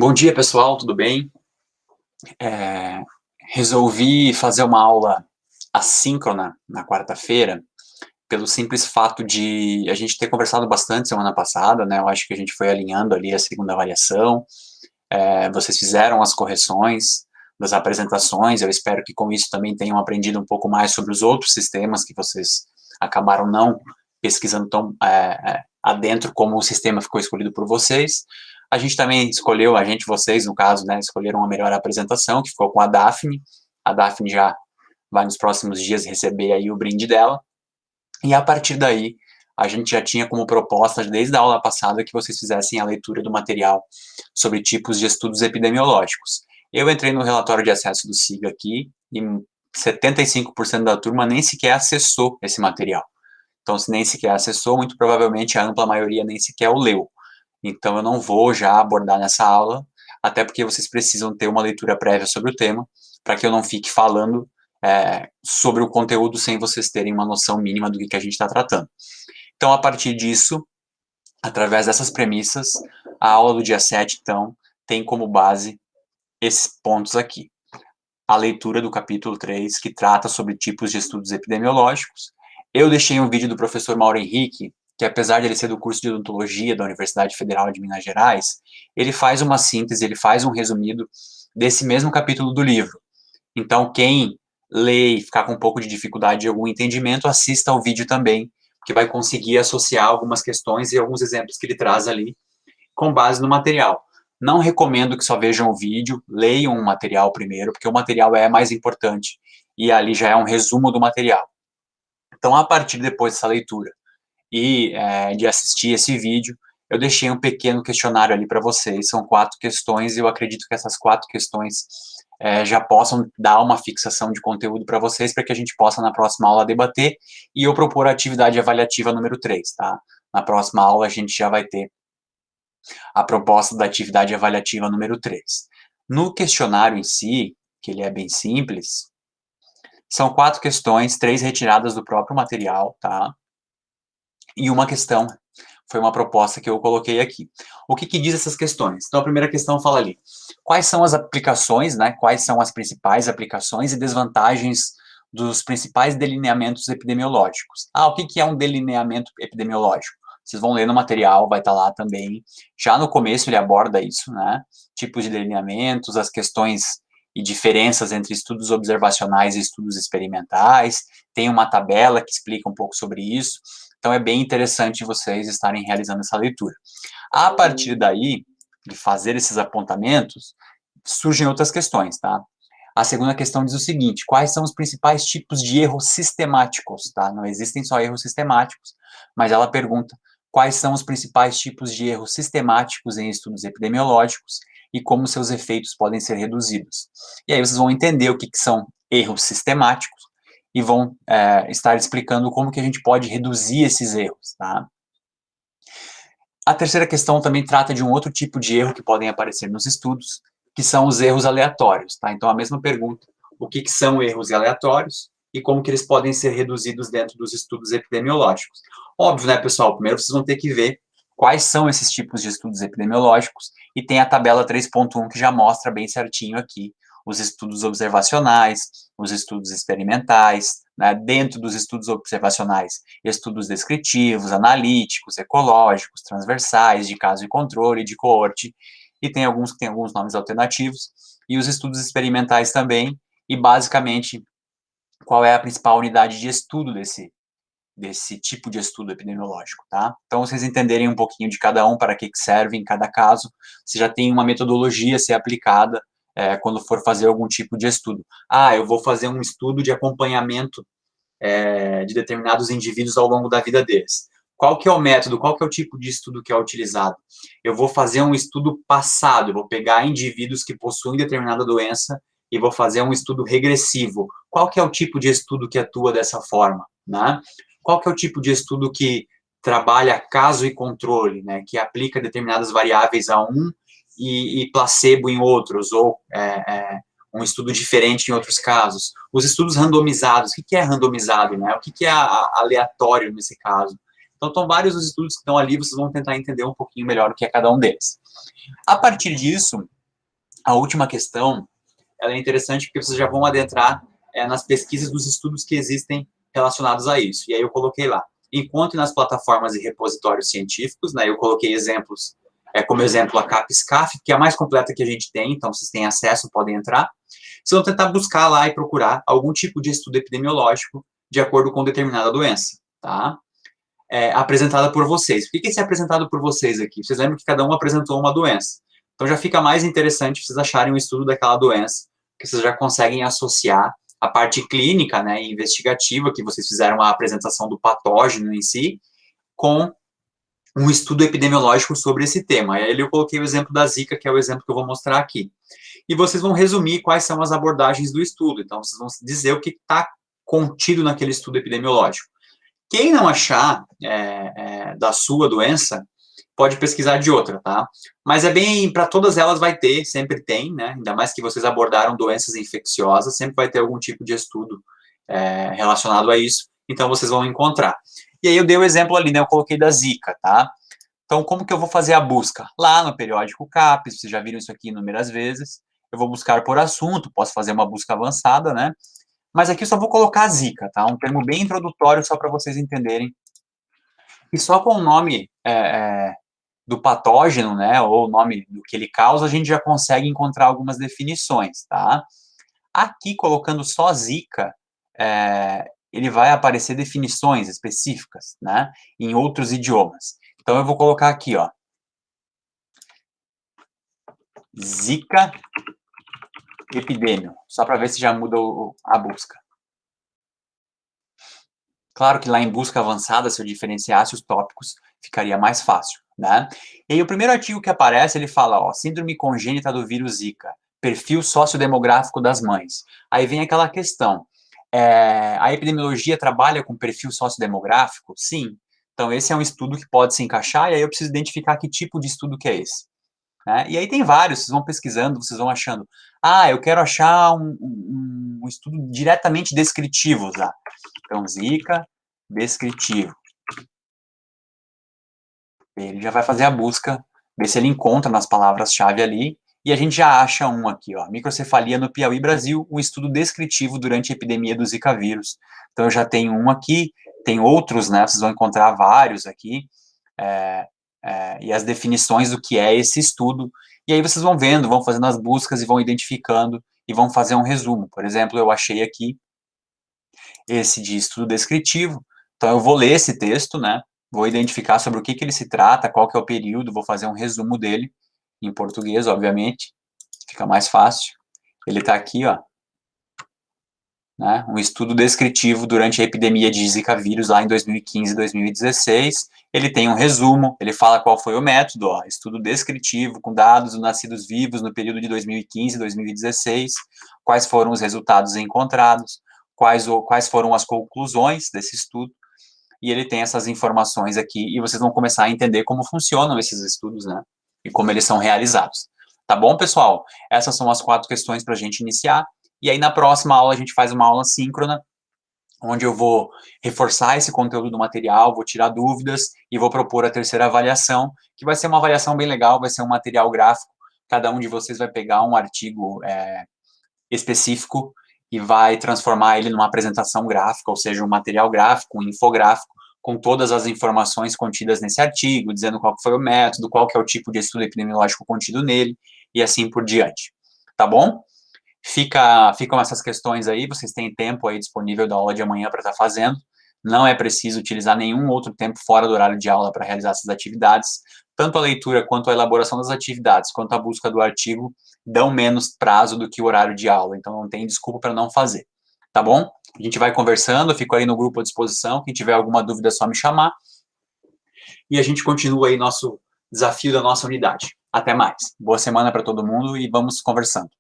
Bom dia, pessoal, tudo bem? Resolvi fazer uma aula assíncrona na quarta-feira, pelo simples fato de a gente ter conversado bastante semana passada, né? Eu acho que a gente foi alinhando ali a segunda avaliação, vocês fizeram as correções das apresentações, eu espero que com isso também tenham aprendido um pouco mais sobre os outros sistemas que vocês acabaram não pesquisando tão adentro como o sistema ficou escolhido por vocês. A gente também escolheu, vocês no caso, né, escolheram uma melhor apresentação, que ficou com a Daphne. A Daphne já vai nos próximos dias receber aí o brinde dela. E a partir daí, a gente já tinha como proposta, desde a aula passada, que vocês fizessem a leitura do material sobre tipos de estudos epidemiológicos. Eu entrei no relatório de acesso do SIGA aqui, e 75% da turma nem sequer acessou esse material. Então, se nem sequer acessou, muito provavelmente a ampla maioria nem sequer o leu. Então, eu não vou já abordar nessa aula, até porque vocês precisam ter uma leitura prévia sobre o tema, para que eu não fique falando sobre o conteúdo sem vocês terem uma noção mínima do que a gente está tratando. Então, a partir disso, através dessas premissas, a aula do dia 7, então, tem como base esses pontos aqui. A leitura do capítulo 3, que trata sobre tipos de estudos epidemiológicos. Eu deixei um vídeo do professor Mauro Henrique, que apesar de ele ser do curso de odontologia da Universidade Federal de Minas Gerais, ele faz uma síntese, ele faz um resumido desse mesmo capítulo do livro. Então, quem lê e ficar com um pouco de dificuldade de algum entendimento, assista ao vídeo também, que vai conseguir associar algumas questões e alguns exemplos que ele traz ali, com base no material. Não recomendo que só vejam o vídeo, leiam o material primeiro, porque o material é mais importante, e ali já é um resumo do material. Então, a partir depois dessa leitura e de assistir esse vídeo, eu deixei um pequeno questionário ali para vocês, são 4 questões, e eu acredito que essas 4 questões já possam dar uma fixação de conteúdo para vocês, para que a gente possa na próxima aula debater, e eu propor a atividade avaliativa número 3, tá? Na próxima aula a gente já vai ter a proposta da atividade avaliativa número 3. No questionário em si, que ele é bem simples, são 4 questões, 3 retiradas do próprio material, tá? E uma questão foi uma proposta que eu coloquei aqui. O que diz essas questões? Então, a primeira questão fala ali, quais são as aplicações, né, quais são as principais aplicações e desvantagens dos principais delineamentos epidemiológicos? O que é um delineamento epidemiológico? Vocês vão ler no material, vai estar lá também. Já no começo ele aborda isso, né, tipos de delineamentos, as questões e diferenças entre estudos observacionais e estudos experimentais. Tem uma tabela que explica um pouco sobre isso. Então, é bem interessante vocês estarem realizando essa leitura. A partir daí, de fazer esses apontamentos, surgem outras questões, tá? A segunda questão diz o seguinte, quais são os principais tipos de erros sistemáticos, tá? Não existem só erros sistemáticos, mas ela pergunta quais são os principais tipos de erros sistemáticos em estudos epidemiológicos e como seus efeitos podem ser reduzidos. E aí vocês vão entender o que são erros sistemáticos, e vão estar explicando como que a gente pode reduzir esses erros, tá? A terceira questão também trata de um outro tipo de erro que podem aparecer nos estudos, que são os erros aleatórios, tá? Então, a mesma pergunta, o que são erros aleatórios e como que eles podem ser reduzidos dentro dos estudos epidemiológicos. Óbvio, né, pessoal? Primeiro vocês vão ter que ver quais são esses tipos de estudos epidemiológicos, e tem a tabela 3.1 que já mostra bem certinho aqui os estudos observacionais, os estudos experimentais, né, dentro dos estudos observacionais, estudos descritivos, analíticos, ecológicos, transversais, de caso e controle, de coorte, e tem alguns que têm alguns nomes alternativos, e os estudos experimentais também, e basicamente, qual é a principal unidade de estudo desse tipo de estudo epidemiológico, tá? Então, vocês entenderem um pouquinho de cada um, para que serve em cada caso, você já tem uma metodologia a ser aplicada quando for fazer algum tipo de estudo. Eu vou fazer um estudo de acompanhamento de determinados indivíduos ao longo da vida deles. Qual que é o método, qual que é o tipo de estudo que é utilizado? Eu vou fazer um estudo passado, eu vou pegar indivíduos que possuem determinada doença e vou fazer um estudo regressivo. Qual que é o tipo de estudo que atua dessa forma, né? Qual que é o tipo de estudo que trabalha caso e controle, né? Que aplica determinadas variáveis a um e placebo em outros, ou um estudo diferente em outros casos. Os estudos randomizados, o que é randomizado, né? O que é aleatório nesse caso? Então, estão vários os estudos que estão ali, vocês vão tentar entender um pouquinho melhor o que é cada um deles. A partir disso, a última questão, ela é interessante porque vocês já vão adentrar nas pesquisas dos estudos que existem relacionados a isso. E aí eu coloquei lá, encontre nas plataformas e repositórios científicos, né, eu coloquei exemplos, como exemplo a CAPES-CAF, que é a mais completa que a gente tem, então vocês têm acesso, podem entrar. Vocês vão tentar buscar lá e procurar algum tipo de estudo epidemiológico de acordo com determinada doença, tá? Apresentada por vocês. Por que esse é apresentado por vocês aqui? Vocês lembram que cada um apresentou uma doença. Então já fica mais interessante vocês acharem um estudo daquela doença, que vocês já conseguem associar a parte clínica, né, e investigativa, que vocês fizeram a apresentação do patógeno em si, com um estudo epidemiológico sobre esse tema. E aí eu coloquei o exemplo da Zika, que é o exemplo que eu vou mostrar aqui. E vocês vão resumir quais são as abordagens do estudo. Então, vocês vão dizer o que está contido naquele estudo epidemiológico. Quem não achar da sua doença, pode pesquisar de outra, tá? Mas para todas elas vai ter, sempre tem, né? Ainda mais que vocês abordaram doenças infecciosas, sempre vai ter algum tipo de estudo relacionado a isso, então vocês vão encontrar. E aí eu dei o exemplo ali, né? Eu coloquei da Zika, tá? Então, como que eu vou fazer a busca? Lá no periódico CAPES, vocês já viram isso aqui inúmeras vezes, eu vou buscar por assunto, posso fazer uma busca avançada, né? Mas aqui eu só vou colocar Zika, tá? Um termo bem introdutório, só para vocês entenderem. E só com o nome do patógeno, né, ou o nome do que ele causa, a gente já consegue encontrar algumas definições, tá? Aqui, colocando só Zika, ele vai aparecer definições específicas, né, em outros idiomas. Então, eu vou colocar aqui, ó, Zika epidemia, só para ver se já muda a busca. Claro que lá em busca avançada, se eu diferenciasse os tópicos, ficaria mais fácil, né? E aí o primeiro artigo que aparece, ele fala, ó, síndrome congênita do vírus Zika, perfil sociodemográfico das mães. Aí vem aquela questão, a epidemiologia trabalha com perfil sociodemográfico? Sim. Então esse é um estudo que pode se encaixar, e aí eu preciso identificar que tipo de estudo que é esse. Né? E aí tem vários, vocês vão pesquisando, vocês vão achando, eu quero achar um estudo diretamente descritivo, tá? Então, Zika, descritivo. Ele já vai fazer a busca, ver se ele encontra nas palavras-chave ali, e a gente já acha um aqui, ó, microcefalia no Piauí, Brasil, um estudo descritivo durante a epidemia do Zika vírus. Então, eu já tenho um aqui, tem outros, né, vocês vão encontrar vários aqui, e as definições do que é esse estudo, e aí vocês vão vendo, vão fazendo as buscas e vão identificando, e vão fazer um resumo. Por exemplo, eu achei aqui esse de estudo descritivo, então eu vou ler esse texto, né, vou identificar sobre o que ele se trata, qual que é o período, vou fazer um resumo dele, em português, obviamente, fica mais fácil. Ele está aqui, ó, né, um estudo descritivo durante a epidemia de Zika vírus lá em 2015 e 2016, ele tem um resumo, ele fala qual foi o método, ó, estudo descritivo com dados dos nascidos vivos no período de 2015 e 2016, quais foram os resultados encontrados, quais foram as conclusões desse estudo, e ele tem essas informações aqui, e vocês vão começar a entender como funcionam esses estudos, né, e como eles são realizados. Tá bom, pessoal? Essas são as 4 questões para a gente iniciar, e aí na próxima aula a gente faz uma aula síncrona, onde eu vou reforçar esse conteúdo do material, vou tirar dúvidas e vou propor a terceira avaliação, que vai ser uma avaliação bem legal, vai ser um material gráfico, cada um de vocês vai pegar um artigo específico e vai transformar ele numa apresentação gráfica, ou seja, um material gráfico, um infográfico, com todas as informações contidas nesse artigo, dizendo qual foi o método, qual que é o tipo de estudo epidemiológico contido nele, e assim por diante. Tá bom? Ficam essas questões aí, vocês têm tempo aí disponível da aula de amanhã para estar fazendo, não é preciso utilizar nenhum outro tempo fora do horário de aula para realizar essas atividades, tanto a leitura quanto a elaboração das atividades, quanto a busca do artigo, dão menos prazo do que o horário de aula, então não tem desculpa para não fazer, tá bom? A gente vai conversando, eu fico aí no grupo à disposição, quem tiver alguma dúvida é só me chamar, e a gente continua aí nosso desafio da nossa unidade. Até mais. Boa semana para todo mundo e vamos conversando.